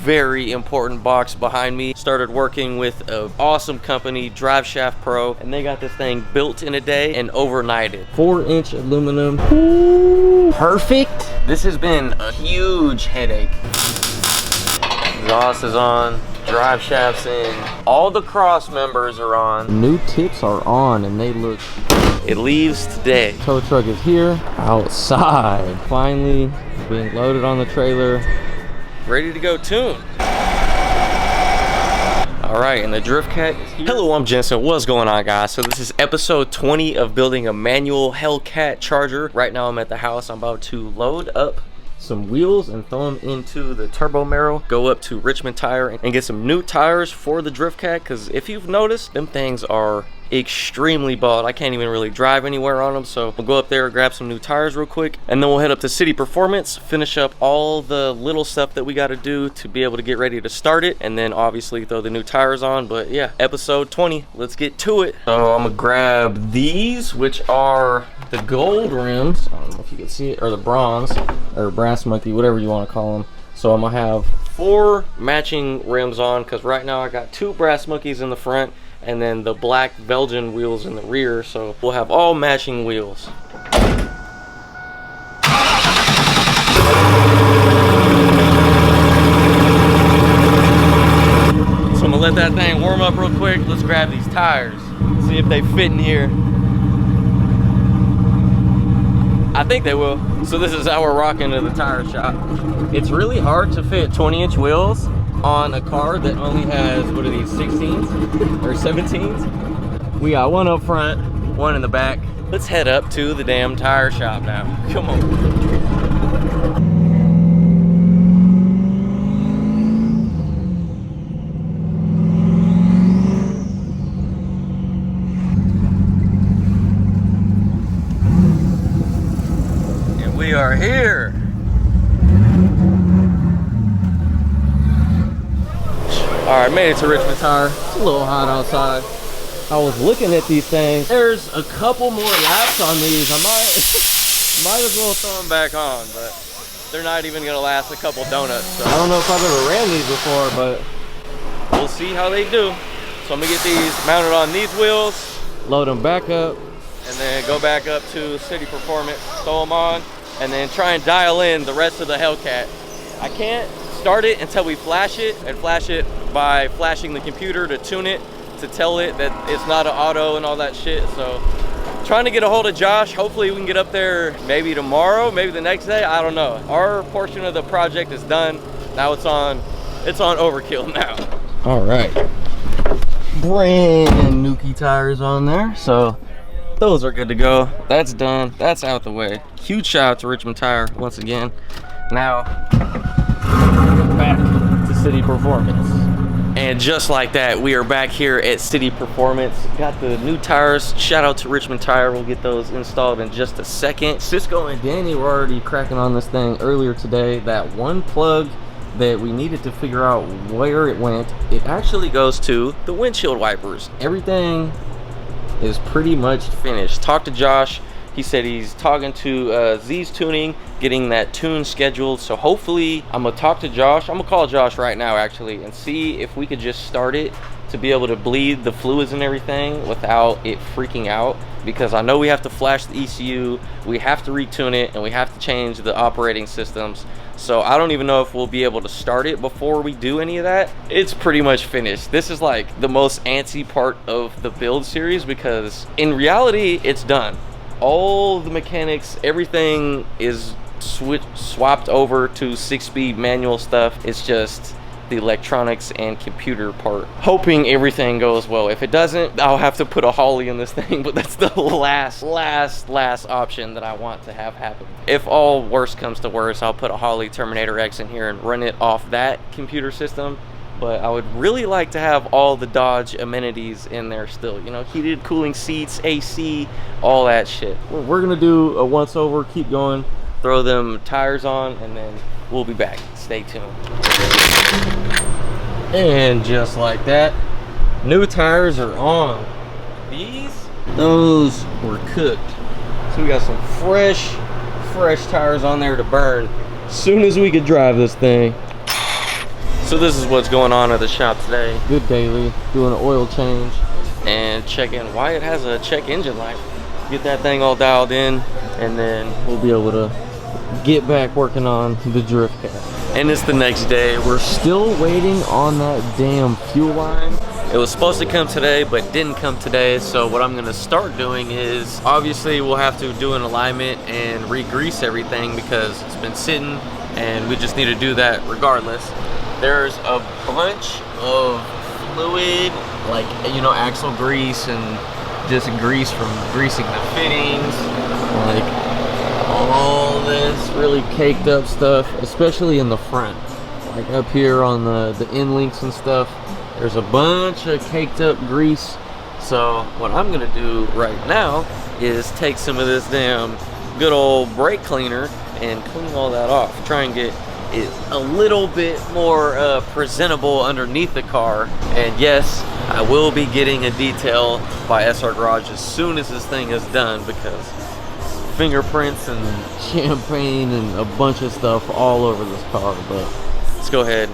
very important box behind me. Started working with an awesome company, Drive Shaft Pro, and they got this thing built in a day and overnighted. 4-inch aluminum. Ooh, perfect. This has been a huge headache. Exhaust is on, drive shafts in, all the cross members are on. New tips are on and they look, it leaves today. Tow truck is here, outside. Finally being loaded on the trailer, ready to go tune. All right, and the Drift Cat is here. Hello, I'm Jensen. What's going on, guys? So this is episode 20 of building a manual Hellcat charger. Right now I'm at the house. I'm about to load up some wheels and throw them into the turbo marrow, go up to Richmond Tire and get some new tires for the Drift Cat, because if you've noticed, them things are extremely bald. I can't even really drive anywhere on them, so we'll go up there, grab some new tires real quick, and then we'll head up to City Performance, finish up all the little stuff that we got to do to be able to get ready to start it, and then obviously throw the new tires on. But yeah, episode 20, let's get to it. So I'm gonna grab these, which are the gold rims. I don't know if you can see it, or the bronze, or brass monkey, whatever you want to call them. So I'm gonna have 4 matching rims on, because right now I got 2 brass monkeys in the front and then the black Belgian wheels in the rear, so we'll have all matching wheels. So I'm gonna let that thing warm up real quick. Let's grab these tires, see if they fit in here. I think they will. So this is how we're rocking to the tire shop. It's really hard to fit 20-inch wheels on a car that only has, what are these, 16s or 17s? We got one up front, one in the back. Let's head up to the damn tire shop now. Come on. And we are here. All right, made it to Richmond Tire. It's a little hot outside. I was looking at these things. There's a couple more laps on these. I might as well throw them back on, but they're not even gonna last a couple donuts. So I don't know if I've ever ran these before, but we'll see how they do. So I'm gonna get these mounted on these wheels, load them back up, and then go back up to City Performance, throw them on, and then try and dial in the rest of the Hellcat. I can't start it until we flash it, and flash it by flashing the computer to tune it, to tell it that it's not an auto and all that shit. So trying to get a hold of Josh. Hopefully we can get up there maybe tomorrow, maybe the next day, I don't know. Our portion of the project is done. Now it's on overkill now. All right, brand new key tires on there, so those are good to go. That's done, that's out the way. Huge shout out to Richmond Tire once again. Now back to City Performance. And just like that, we are back here at City Performance. Got the new tires. Shout out to Richmond Tire. We'll get those installed in just a second. Cisco and Danny were already cracking on this thing earlier today. That one plug that we needed to figure out where it went, it actually goes to the windshield wipers. Everything is pretty much finished. Talked to Josh. He said he's talking to Z's Tuning, getting that tune scheduled. So hopefully, I'm gonna talk to Josh. I'm gonna call Josh right now actually and see if we could just start it to be able to bleed the fluids and everything without it freaking out. Because I know we have to flash the ECU, we have to retune it, and we have to change the operating systems. So I don't even know if we'll be able to start it before we do any of that. It's pretty much finished. This is like the most antsy part of the build series, because in reality, it's done. All the mechanics, everything is swapped over to 6-speed manual stuff. It's just the electronics and computer part. Hoping everything goes well. If it doesn't, I'll have to put a Holly in this thing, but that's the last option that I want to have happen. If all worst comes to worst, I'll put a Holly Terminator X in here and run it off that computer system. But I would really like to have all the Dodge amenities in there still, you know, heated cooling seats, AC, all that shit. We're gonna do a once over, keep going, throw them tires on, and then we'll be back. Stay tuned. And just like that, new tires are on. Those were cooked. So we got some fresh tires on there to burn as soon as we could drive this thing. So this is what's going on at the shop today. Good daily, doing an oil change and checking why it has a check engine light. Get that thing all dialed in, and then we'll be able to get back working on the drift cat. And it's the next day. We're still waiting on that damn fuel line. It was supposed to come today, but didn't come today. So what I'm gonna start doing is, obviously we'll have to do an alignment and re-grease everything because it's been sitting, and we just need to do that regardless. There's a bunch of fluid, like, you know, axle grease and just grease from greasing the fittings, like all this really caked up stuff, especially in the front, like up here on the end links and stuff. There's a bunch of caked up grease. So what I'm gonna do right now is take some of this damn good old brake cleaner and clean all that off. Try and get it a little bit more presentable underneath the car. And yes, I will be getting a detail by SR Garage as soon as this thing is done, because fingerprints and champagne and a bunch of stuff all over this car. But let's go ahead,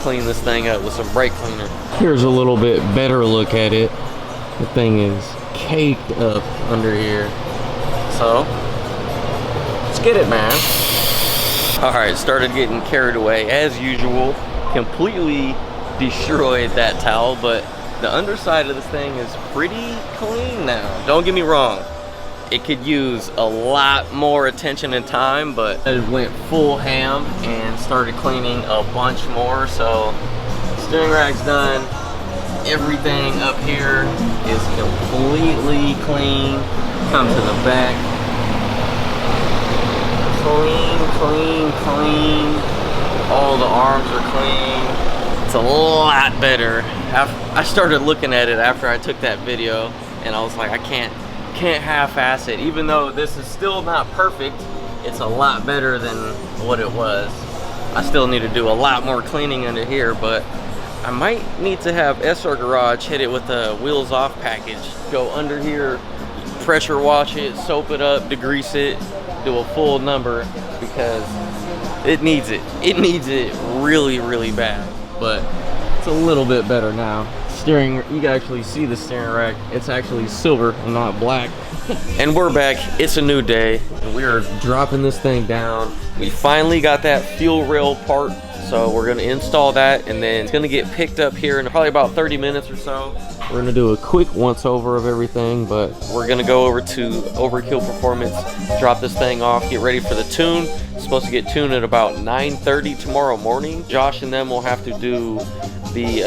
clean this thing up with some brake cleaner. Here's a little bit better look at it. The thing is caked up under here. So let's get it, man. All right, started getting carried away as usual. Completely destroyed that towel, but the underside of this thing is pretty clean now. Don't get me wrong, it could use a lot more attention and time, but I went full ham and started cleaning a bunch more. So steering rack's done. Everything up here is completely clean. Come to the back. Clean. All the arms are clean. It's a lot better. I started looking at it after I took that video, and I was like, I can't half-ass it. Even though this is still not perfect, it's a lot better than what it was. I still need to do a lot more cleaning under here, but I might need to have SR Garage hit it with a wheels off package. Go under here, pressure wash it, soap it up, degrease it, do a full number, because it needs it. It needs it really, really bad. But it's a little bit better now. Steering, you can actually see the steering rack. It's actually silver and not black. And we're back. It's a new day. And we are dropping this thing down. We finally got that fuel rail part, so we're gonna install that, and then it's gonna get picked up here in probably about 30 minutes or so. We're gonna do a quick once over of everything, but we're gonna go over to Overkill Performance, drop this thing off, get ready for the tune. It's supposed to get tuned at about 9:30 tomorrow morning. Josh and them will have to do the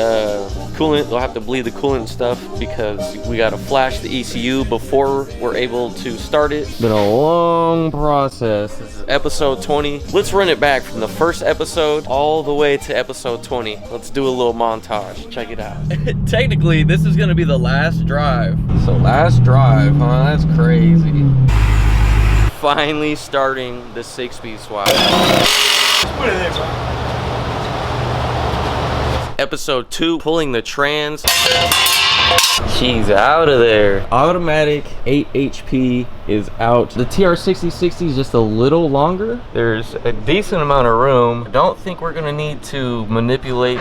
coolant. They'll have to bleed the coolant and stuff, because we gotta flash the ECU before we're able to start it. It's been a long process. This is episode 20. Let's run it back from the first episode all the way to episode 20. Let's do a little montage. Check it out. Technically, this is gonna be the last drive. So last drive, huh? That's crazy. Finally starting the 6-speed swap. Put it there. Episode 2, pulling the trans. She's out of there. Automatic 8 HP is out. The TR6060 is just a little longer. There's a decent amount of room. I don't think we're gonna need to manipulate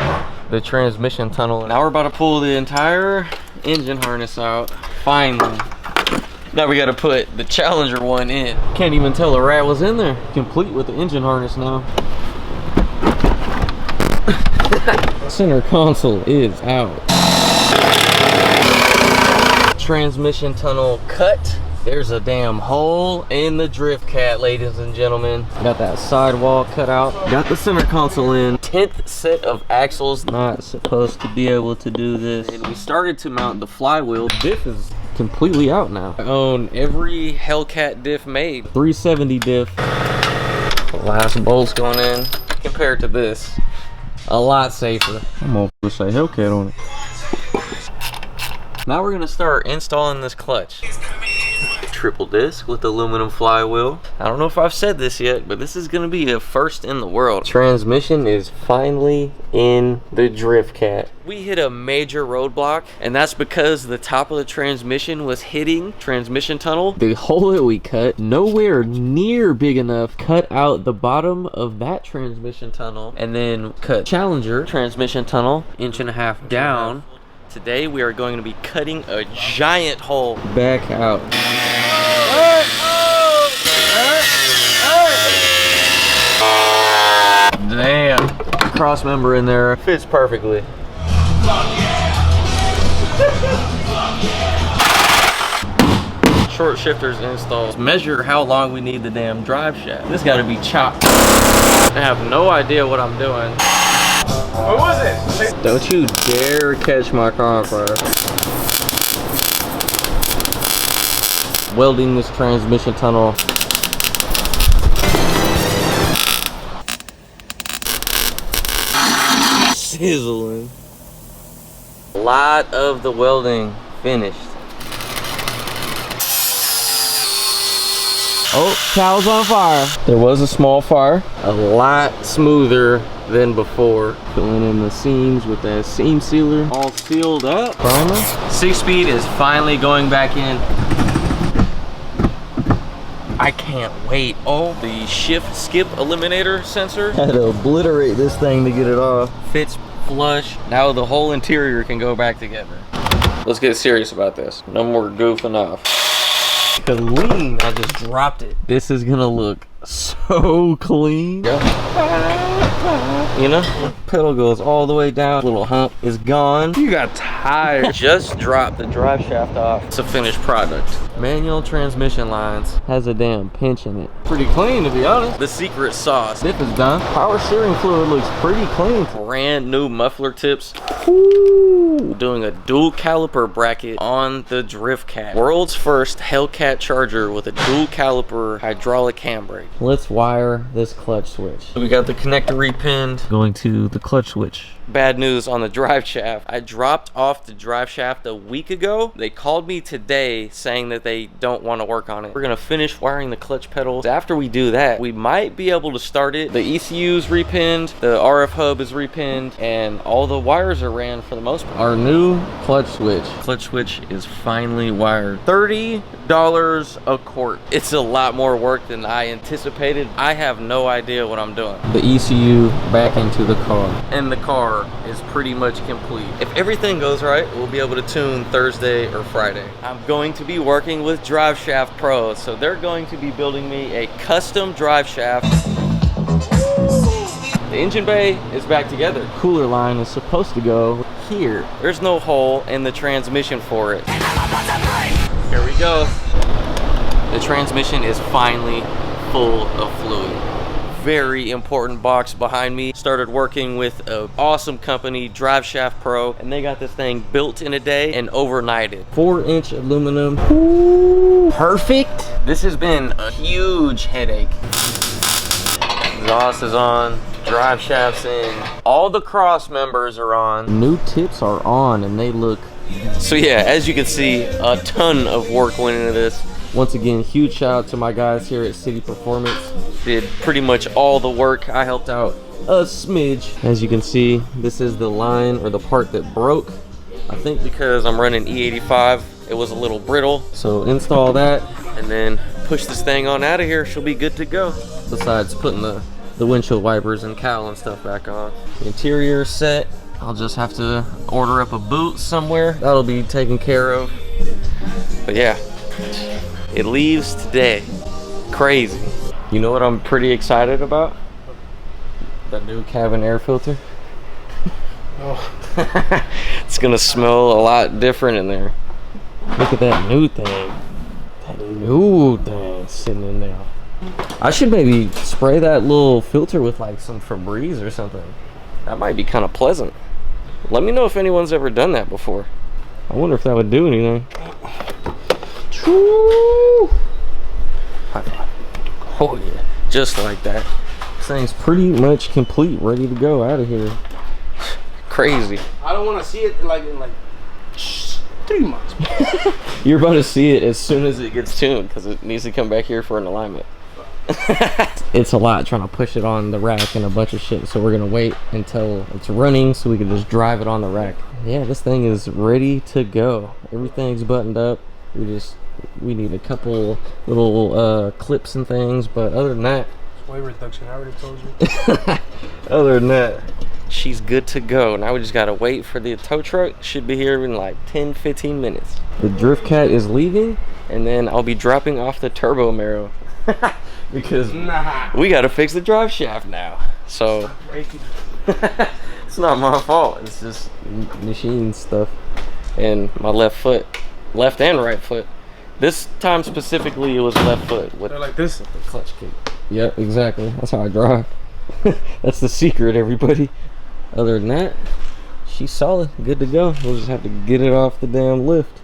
the transmission tunnel. Now we're about to pull the entire engine harness out. Finally. Now we gotta put the Challenger one in. Can't even tell a rat was in there. Complete with the engine harness now. Center console is out. Transmission tunnel cut. There's a damn hole in the drift cat, ladies and gentlemen. Got that sidewall cut out. Got the center console in. 10th set of axles. Not supposed to be able to do this. And we started to mount the flywheel. Diff is completely out now. I own every Hellcat diff made. 370 diff. The last bolt's going in. Compared to this, a lot safer. I'm gonna say Hellcat on it. Now we're gonna start installing this clutch. triple disc with aluminum flywheel. I don't know if I've said this yet, but this is gonna be a first in the world. Transmission is finally in the Drift Cat. We hit a major roadblock, and that's because the top of the transmission was hitting transmission tunnel. The hole that we cut, nowhere near big enough, cut out the bottom of that transmission tunnel, and then cut Challenger transmission tunnel 1.5 inches down. Today we are going to be cutting a giant hole back out. Damn. Cross member in there fits perfectly. Short shifters installed. Measure how long we need the damn drive shaft. This got to be chopped. I have no idea what I'm doing. What was it? Don't you dare catch my car on fire. Welding this transmission tunnel. Sizzling. A lot of the welding finished. Oh, towel's on fire. There was a small fire. A lot smoother than before. Filling in the seams with that seam sealer. All sealed up. Primer. 6-speed is finally going back in. I can't wait. Oh, the shift skip eliminator sensor. Had to obliterate this thing to get it off. Fits flush. Now the whole interior can go back together. Let's get serious about this. No more goofing off. Clean. I just dropped it. This is gonna look so clean. You know, pedal goes all the way down. Little hump is gone. You got tired. Just dropped the drive shaft off. It's a finished product. Manual transmission lines. Has a damn pinch in it. Pretty clean, to be honest. The secret sauce. Dip is done. Power steering fluid looks pretty clean. Brand new muffler tips. Ooh. Doing a dual caliper bracket on the Drift Cat. World's first Hellcat charger with a dual caliper hydraulic handbrake. Let's wire this clutch switch. We got the connector repinned. Going to the clutch switch. Bad news on the drive shaft. I dropped off the drive shaft a week ago. They called me today saying that they don't want to work on it. We're gonna finish wiring the clutch pedals. After we do that, we might be able to start it. The ECU is repinned, the RF hub is repinned, and all the wires are ran for the most part. Our new clutch switch. Clutch switch is finally wired. $30 a quart. It's a lot more work than I anticipated. I have no idea what I'm doing. The ECU back into the car, and the car is pretty much complete. If everything goes right, we'll be able to tune Thursday or Friday. I'm going to be working with Drive Shaft Pros, so they're going to be building me a custom drive shaft. The engine bay is back together. Cooler line is supposed to go here. There's no hole in the transmission for it. Here we go. The transmission is finally full of fluid. Very important box behind me. Started working with an awesome company, Drive Shaft Pro, and they got this thing built in a day and overnighted. 4-inch aluminum. Ooh, perfect. This has been a huge headache. Exhaust is on, drive shaft's in, all the cross members are on. New tips are on and they look. So yeah, as you can see, a ton of work went into this. Once again, huge shout out to my guys here at City Performance. Did pretty much all the work. I helped out a smidge. As you can see, this is the line or the part that broke. I think because I'm running E85, it was a little brittle. So install that and then push this thing on out of here. She'll be good to go. Besides putting the windshield wipers and cowl and stuff back on. The interior set. I'll just have to order up a boot somewhere. That'll be taken care of. But yeah. It leaves today. Crazy. You know what I'm pretty excited about? The new cabin air filter. Oh. It's gonna smell a lot different in there. Look at that new thing. That new thing sitting in there. I should maybe spray that little filter with like some Febreze or something. That might be kind of pleasant. Let me know if anyone's ever done that before. I wonder if that would do anything. Woo! High five. Oh yeah, just like that. This thing's pretty much complete, ready to go out of here. Crazy. I don't want to see it like 3 months. You're about to see it as soon as it gets tuned because it needs to come back here for an alignment. It's a lot trying to push it on the rack and a bunch of shit, so we're gonna wait until it's running so we can just drive it on the rack. Yeah, this thing is ready to go. Everything's buttoned up. We need a couple little clips and things, but other than that, Weight reduction, I already told you. other than that, she's good to go. Now we just gotta wait for the tow truck. Should be here in like 10-15 minutes. The drift cat is leaving, and then I'll be dropping off the turbo marrow. Because we gotta fix the drive shaft now. So it's not my fault. It's just machine stuff. And my left foot, left and right foot. This time specifically, it was left foot with They're like this. the clutch kick. Yep, exactly. That's how I drive. That's the secret, everybody. Other than that, she's solid, good to go. We'll just have to get it off the damn lift.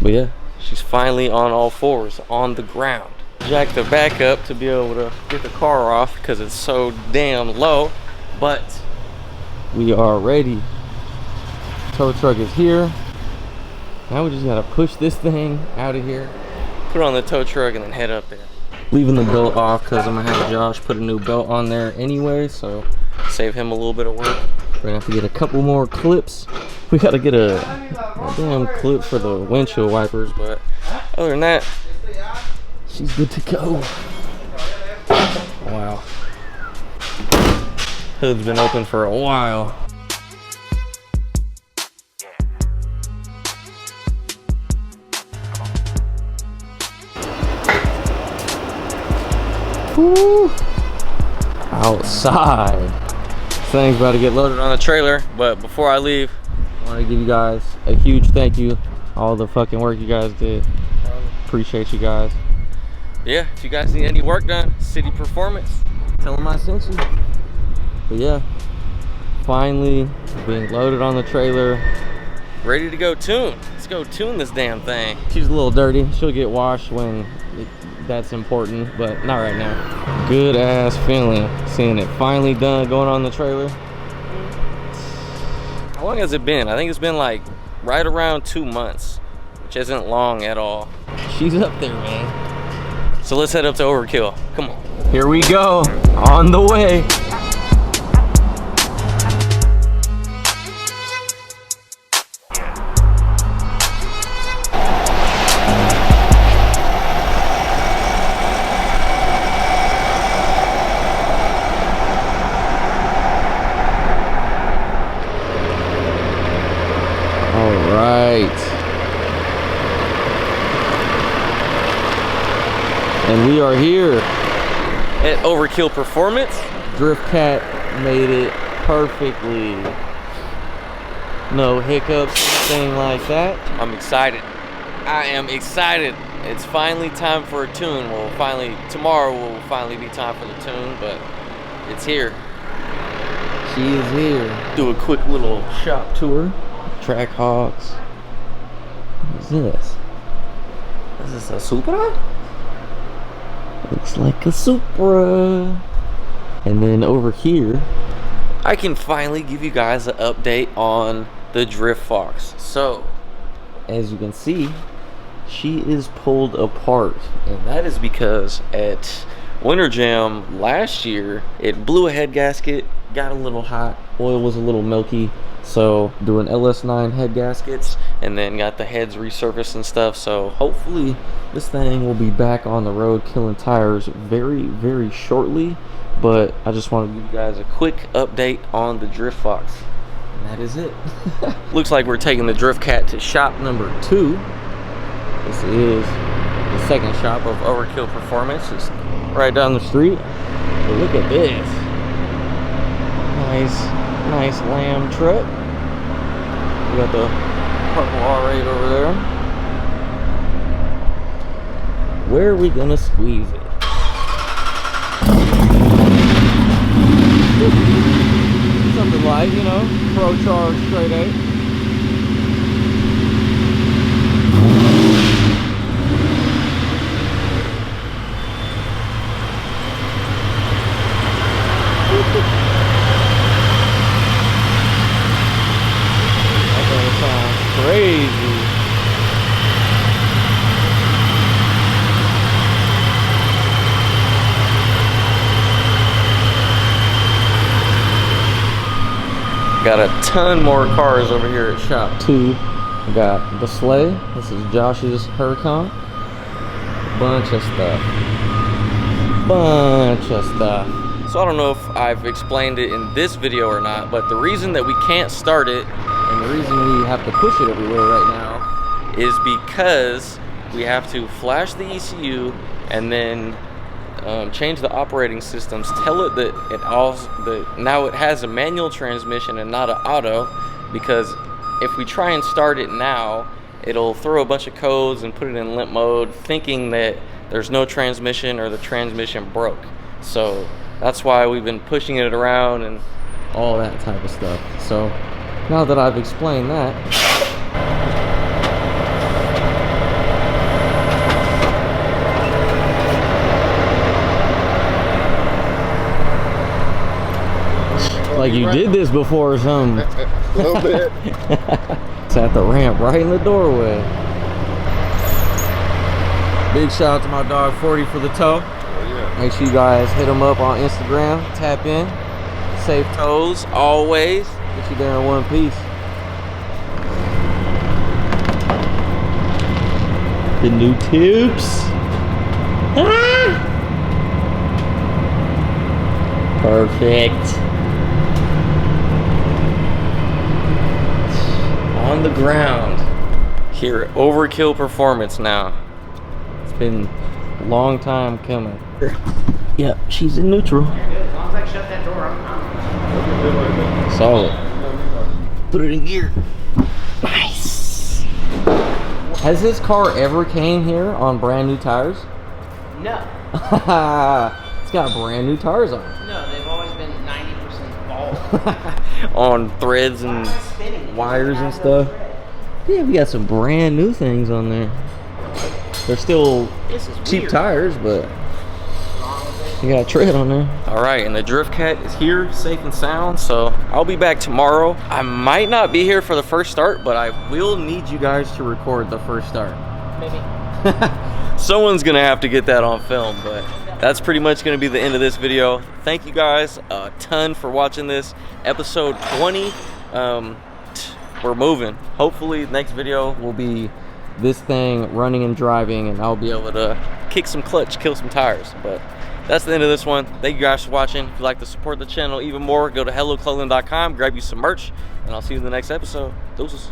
But yeah, she's finally on all fours on the ground. Jack the back up to be able to get the car off because it's so damn low, but we are ready. Tow truck is here. Now we just gotta push this thing out of here, put it on the tow truck, and then head up there. Leaving the belt off because I'm gonna have Josh put a new belt on there anyway, so save him a little bit of work. We're gonna have to get a couple more clips. We gotta get a damn clip for the windshield wipers, but other than that, she's good to go. Wow. Hood's been open for a while. Woo. Outside. This thing's about to get loaded on the trailer, but before I leave, I want to give you guys a huge thank you. All the fucking work you guys did. Appreciate you guys. Yeah, if you guys need any work done, City Performance, tell them I sent you. But yeah, finally being loaded on the trailer, ready to go tune. Let's go tune this damn thing. She's a little dirty. She'll get washed when that's important, but not right now. Good ass feeling seeing it finally done, going on the trailer. How long has it been? I think it's been like right around 2 months, which isn't long at all. She's up there, man. So let's head up to Overkill. Come on. Here we go, on the way. All right. And we are here at Overkill Performance. Drift Cat made it perfectly. No hiccups, anything like that. I'm excited. I am excited. It's finally time for a tune. Tomorrow will finally be time for the tune, but it's here. She is here. Do a quick little shop tour. Track hogs. What is this? Is this a Supra? Looks like a Supra. And then over here, I can finally give you guys an update on the Drift Fox. So, as you can see, she is pulled apart. And that is because at Winter Jam last year, it blew a head gasket, got a little hot, oil was a little milky. So doing LS9 head gaskets and then got the heads resurfaced and stuff. So hopefully this thing will be back on the road killing tires very, very shortly. But I just want to give you guys a quick update on the Drift Fox. And that is it. Looks like we're taking the Drift Cat to shop number 2. This is the second shop of Overkill Performance. It's right down the street. But look at this. Nice Lamb truck. We got the purple R8 over there. Where are we gonna squeeze it? Something like, you know, Pro Charge straight 8. That sounds crazy. got a ton more cars over here at shop 2. We got the sleigh. This is Josh's Huracan. Bunch of stuff. So I don't know if I've explained it in this video or not, but the reason that we can't start it and the reason we have to push it everywhere right now is because we have to flash the ECU and then change the operating systems, tell it that now it has a manual transmission and not an auto, because if we try and start it now, it'll throw a bunch of codes and put it in limp mode thinking that there's no transmission or the transmission broke. So that's why we've been pushing it around and all that type of stuff. So now that I've explained that, like you did this before or something. A little bit. It's at the ramp right in the doorway. Big shout out to my dog 40 for the tow. Oh, yeah. Make sure you guys hit him up on Instagram, tap in, safe tows always. Get you there in one piece. The new tubes. Ah! Perfect. On the ground here at Overkill Performance now. It's been a long time coming. Yep, she's in neutral. As long as I shut that door, I'm Solid. Put it in gear. Nice. Has this car ever came here on brand new tires? No. It's got brand new tires on. No, they've always been 90% bald. On threads and wires and stuff. Yeah, we got some brand new things on there. They're still cheap tires, but you got a tread on there. All right, and the Drift Cat is here, safe and sound. So I'll be back tomorrow. I might not be here for the first start, but I will need you guys to record the first start. Maybe. Someone's gonna have to get that on film, but that's pretty much gonna be the end of this video. Thank you guys a ton for watching this episode 20. We're moving. Hopefully next video will be this thing running and driving, and I'll be able to kick some clutch, kill some tires. But that's the end of this one. Thank you guys for watching. If you'd like to support the channel even more, go to helloclothing.com, grab you some merch, and I'll see you in the next episode. Deuces.